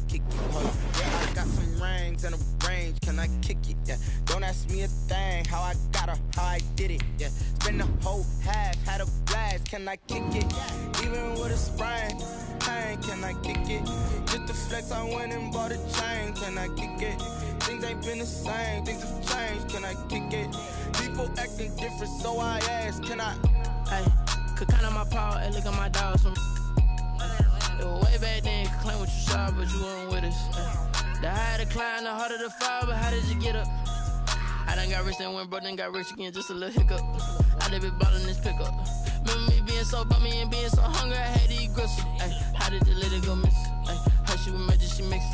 kick it? Hold up. Yeah, I got some rings and a range. Can I kick it? Yeah. Don't ask me a thing. How I got her, how I did it. Yeah. Spend the whole half, had a blast. Can I kick it? Even with a sprain. Can I kick it? Just to flex, I went and bought a chain. Can I kick it? Things ain't been the same. Things have changed. Can I kick it? People acting different, so I ask. Can I? Hey, could count on my power. Hey, look at my dogs. It was way back then. You could claim what you saw, but you weren't with us. The higher the climb, the harder the fall. But how did you get up? I done got rich and went broke, then got rich again. Just a little hiccup. I done been ballin' this pickup. Remember me being so bummy and being so hungry, I had to eat gristle. Ay, how did the lady go miss? Ay, her she was magic, she mixed.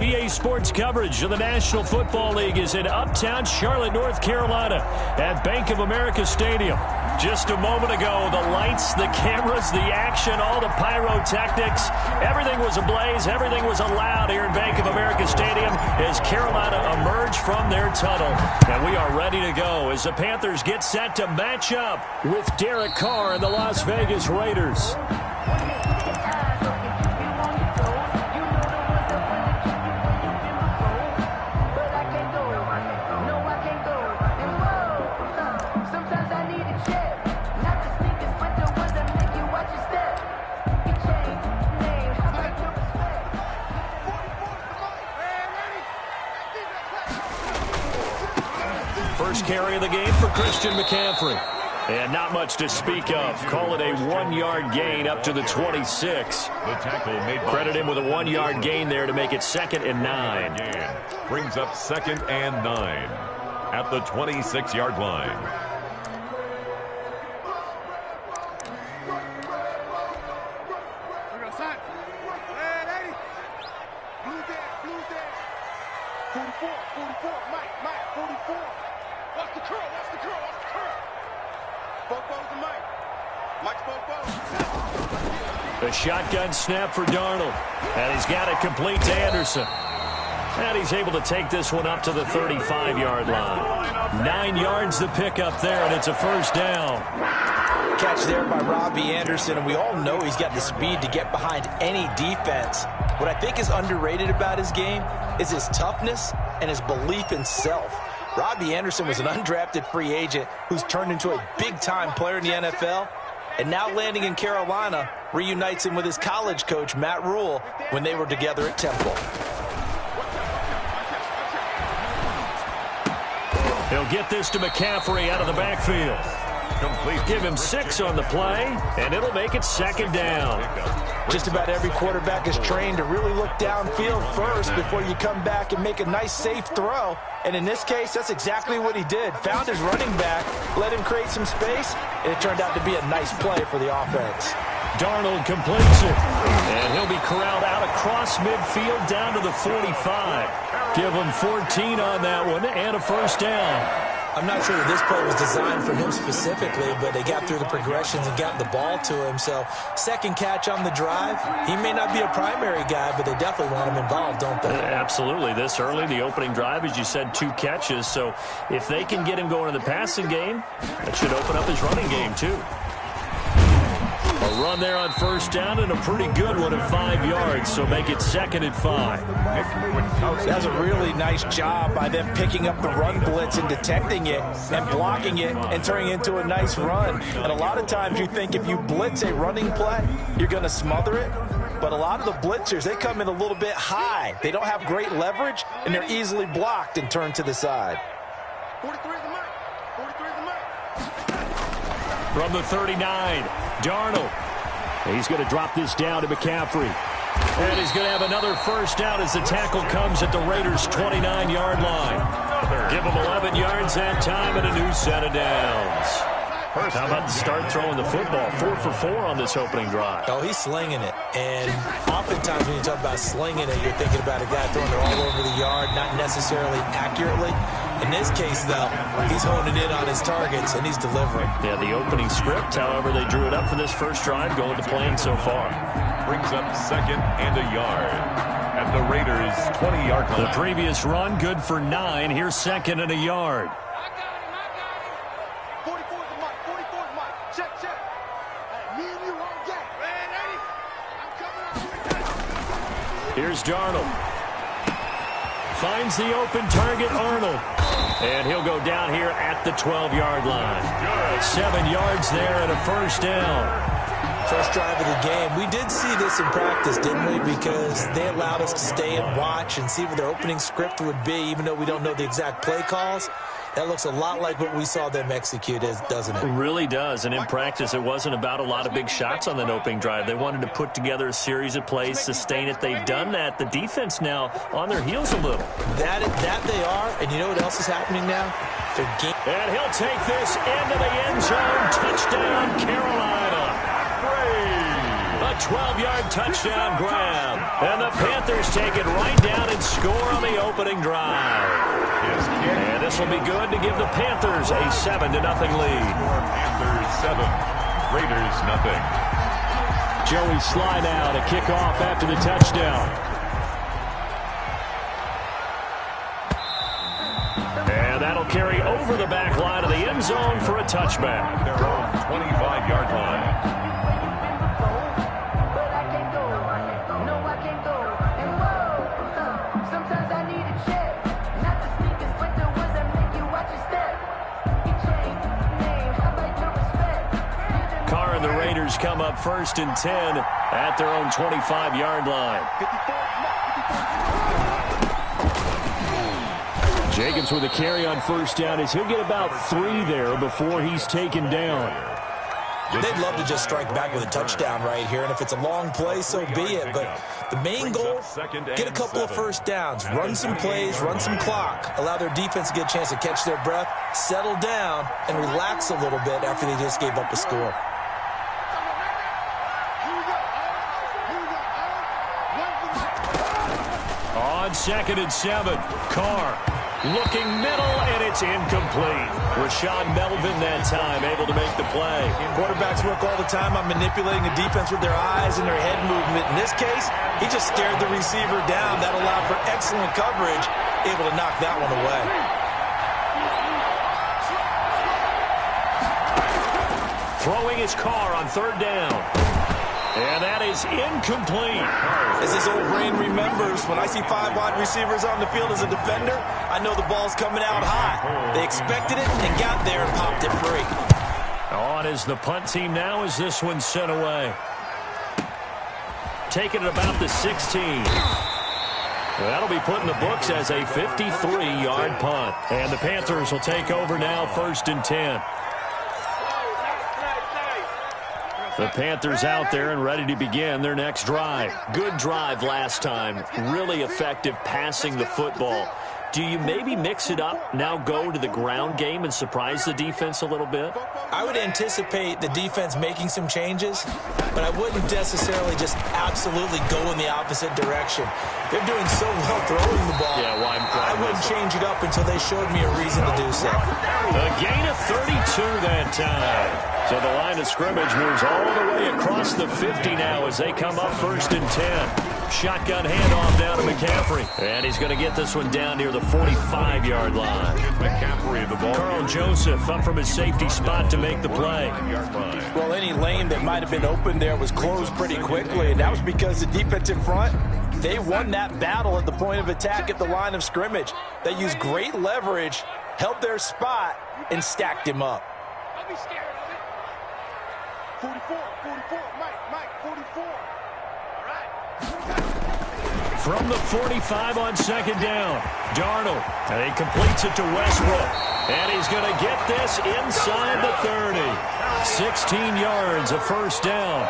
EA Sports coverage of the National Football League is in uptown Charlotte, North Carolina at Bank of America Stadium. Just a moment ago, the lights, the cameras, the action, all the pyrotechnics, everything was ablaze, everything was allowed here in Bank of America Stadium as Carolina emerged from their tunnel. And we are ready to go as the Panthers get set to match up with Derek Carr and the Las Vegas Raiders. First carry of the game for Christian McCaffrey. And not much to speak of. Call it a 1-yard gain up to the 26. The tackle made by Credit him with a 1-yard gain there to make it 2nd and 9. Brings up 2nd and 9 at the 26-yard line. A shotgun snap for Darnold. And he's got it complete to Anderson. And he's able to take this one up to the 35-yard line. 9 yards to pick up there, and it's a first down. Catch there by Robbie Anderson, and we all know he's got the speed to get behind any defense. What I think is underrated about his game is his toughness and his belief in self. Robbie Anderson was an undrafted free agent who's turned into a big-time player in the NFL, and now landing in Carolina reunites him with his college coach, Matt Rule, when they were together at Temple. He'll get this to McCaffrey out of the backfield. Complete. Give him 6 on the play, and it'll make it 2nd down. Just about every quarterback is trained to really look downfield first before you come back and make a nice, safe throw. And in this case, that's exactly what he did. Found his running back, let him create some space, and it turned out to be a nice play for the offense. Darnold completes it, and he'll be corralled out across midfield down to the 45. Give him 14 on that one and a first down. I'm not sure that this play was designed for him specifically, but they got through the progressions and got the ball to him. So, second catch on the drive. He may not be a primary guy, but they definitely want him involved, don't they? Absolutely. This early, the opening drive, as you said, 2 catches. So, if they can get him going in the passing game, that should open up his running game, too. A run there on first down and a pretty good one at 5 yards, so make it 2nd and 5. That's a really nice job by them picking up the run blitz and detecting it and blocking it and turning it into a nice run. And a lot of times you think if you blitz a running play, you're going to smother it. But a lot of the blitzers, they come in a little bit high. They don't have great leverage, and they're easily blocked and turned to the side. 43 is the mark. 43 is the mark. From the 39, Darnold. He's going to drop this down to McCaffrey. And he's going to have another first down as the tackle comes at the Raiders' 29-yard line. Give him 11 yards that time and a new set of downs. How about the start throwing the football? 4 for 4 on this opening drive. Oh, he's slinging it. And oftentimes when you talk about slinging it, you're thinking about a guy throwing it all over the yard, not necessarily accurately. In this case, though, he's honing in on his targets, and he's delivering. Yeah, the opening script, however, they drew it up for this first drive, going to plan so far. Brings up 2nd and a yard at the Raiders' 20-yard line. The previous run, good for 9. Here's 2nd and a yard. Here's Darnold. Finds the open target, Arnold. And he'll go down here at the 12-yard line. 7 yards there and a first down. First drive of the game. We did see this in practice, didn't we? Because they allowed us to stay and watch and see what their opening script would be, even though we don't know the exact play calls. That looks a lot like what we saw them execute, doesn't it? It really does. And in practice, it wasn't about a lot of big shots on that opening drive. They wanted to put together a series of plays, sustain it. They've done that. The defense now on their heels a little. That they are. And you know what else is happening now? And he'll take this into the end zone. Touchdown, Carolina. A 12-yard touchdown grab. And the Panthers take it right down and score on the opening drive. And this will be good to give the Panthers a 7-0 lead. Panthers 7, Raiders nothing. Joey slide out, a kickoff after the touchdown. And that'll carry over the back line of the end zone for a touchback. Their own 25-yard line. Come up 1st and 10 at their own 25-yard line. Jacobs with a carry on first down as he'll get about 3 there before he's taken down. They'd love to just strike back with a touchdown right here, and if it's a long play, so be it. But the main goal, get a couple of first downs, run some plays, run some clock, allow their defense to get a chance to catch their breath, settle down, and relax a little bit after they just gave up a score. On 2nd and 7, Carr looking middle, and it's incomplete. Rashawn Melvin that time able to make the play. Quarterbacks work all the time on manipulating the defense with their eyes and their head movement. In this case, he just stared the receiver down. That allowed for excellent coverage, able to knock that one away. Throwing his Carr on 3rd down. And that is incomplete. As his old brain remembers, when I see 5 wide receivers on the field as a defender, I know the ball's coming out high. They expected it and got there and popped it free. On is the punt team now as this one's sent away. Taking it about the 16. That'll be put in the books as a 53-yard punt. And the Panthers will take over now 1st and 10. The Panthers out there and ready to begin their next drive. Good drive last time. Really effective passing the football. Do you maybe mix it up, now go to the ground game and surprise the defense a little bit? I would anticipate the defense making some changes, but I wouldn't necessarily just absolutely go in the opposite direction. They're doing so well throwing the ball. Yeah, well, I wouldn't change it up until they showed me a reason to do so. A gain of 32 that time. So the line of scrimmage moves all the way across the 50 now as they come up 1st and 10. Shotgun handoff down to McCaffrey. And he's going to get this one down near the 45-yard line. McCaffrey, the ball. Carl Joseph up from his safety spot to make the play. Well, any lane that might have been open there was closed pretty quickly, and that was because the defense in front, they won that battle at the point of attack at the line of scrimmage. They used great leverage, held their spot, and stacked him up. Don't be scared of it. 44, Mike, 44. All right. From the 45 on 2nd down, Darnold. And he completes it to Westbrook. And he's going to get this inside the 30. 16 yards, a first down.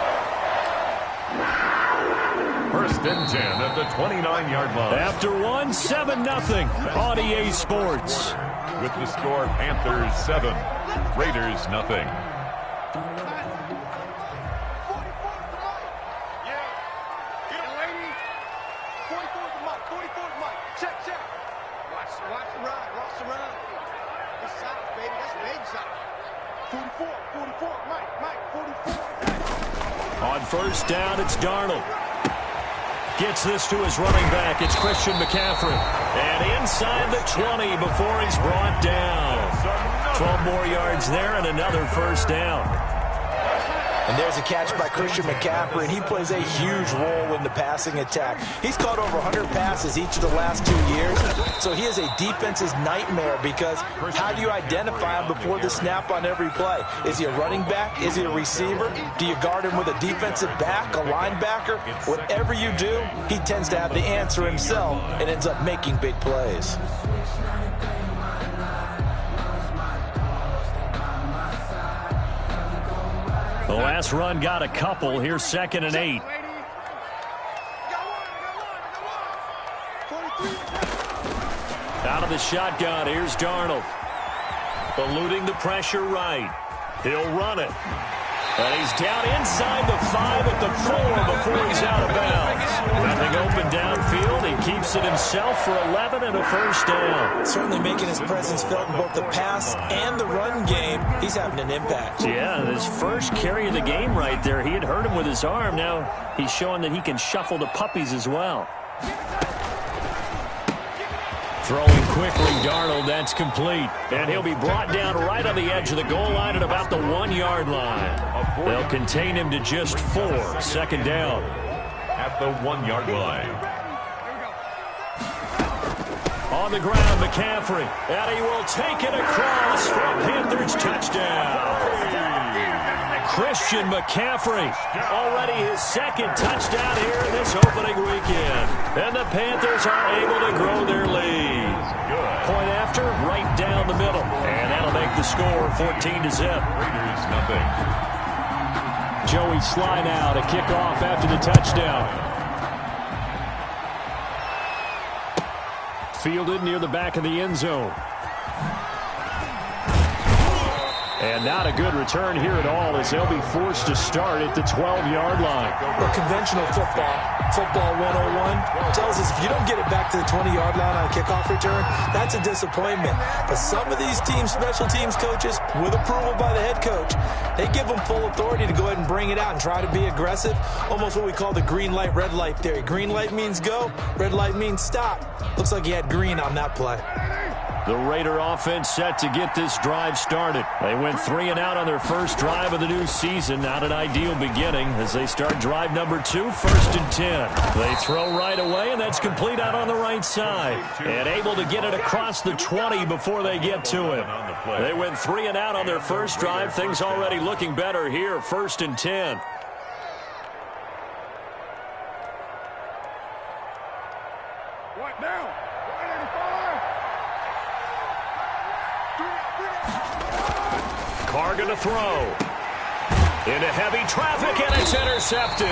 1st and 10 at the 29-yard line. After one, 7-0 on EA Sports. With the score, Panthers 7, Raiders nothing. On 1st down, it's Darnold. Gets this to his running back. It's Christian McCaffrey. And inside the 20 before he's brought down. 12 more yards there and another first down. And there's a catch by Christian McCaffrey, and he plays a huge role in the passing attack. He's caught over 100 passes each of the last 2 years, so he is a defense's nightmare because how do you identify him before the snap on every play? Is he a running back? Is he a receiver? Do you guard him with a defensive back, a linebacker? Whatever you do, he tends to have the answer himself and ends up making big plays. The last run got a couple. Here's 2nd and 8. Out of the shotgun, here's Darnold. Eluding the pressure right. He'll run it. And he's down inside the 5 at the 4 before he's out of bounds. Nothing open downfield. He keeps it himself for 11 and a first down. Certainly making his presence felt in both the pass and the run game. He's having an impact. Yeah, his first carry of the game right there. He had hurt him with his arm. Now he's showing that he can shuffle the puppies as well. Throwing quickly, Darnold, that's complete. And he'll be brought down right on the edge of the goal line at about the 1-yard line. They'll contain him to just 4. 2nd down. At the 1-yard line. On the ground, McCaffrey. And he will take it across for a Panthers touchdown. Christian McCaffrey, already his 2nd touchdown here in this opening weekend. And the Panthers are able to grow their lead. Point after, right down the middle. And that'll make the score 14-0. Raiders nothing. Joey Sly now to kick off after the touchdown. Fielded near the back of the end zone. And not a good return here at all as they'll be forced to start at the 12-yard line. Well, conventional football 101, tells us if you don't get it back to the 20-yard line on a kickoff return, that's a disappointment. But some of these teams, special teams coaches, with approval by the head coach, they give them full authority to go ahead and bring it out and try to be aggressive. Almost what we call the green light, red light theory. Green light means go, red light means stop. Looks like he had green on that play. The Raider offense set to get this drive started. They went 3 and out on their first drive of the new season. Not an ideal beginning as they start drive number 2, 1st and 10. They throw right away, and that's complete out on the right side. And able to get it across the 20 before they get to it. They went 3 and out on their first drive. Things already looking better here, 1st and 10. What now? Carr going to throw. Into heavy traffic, and it's intercepted.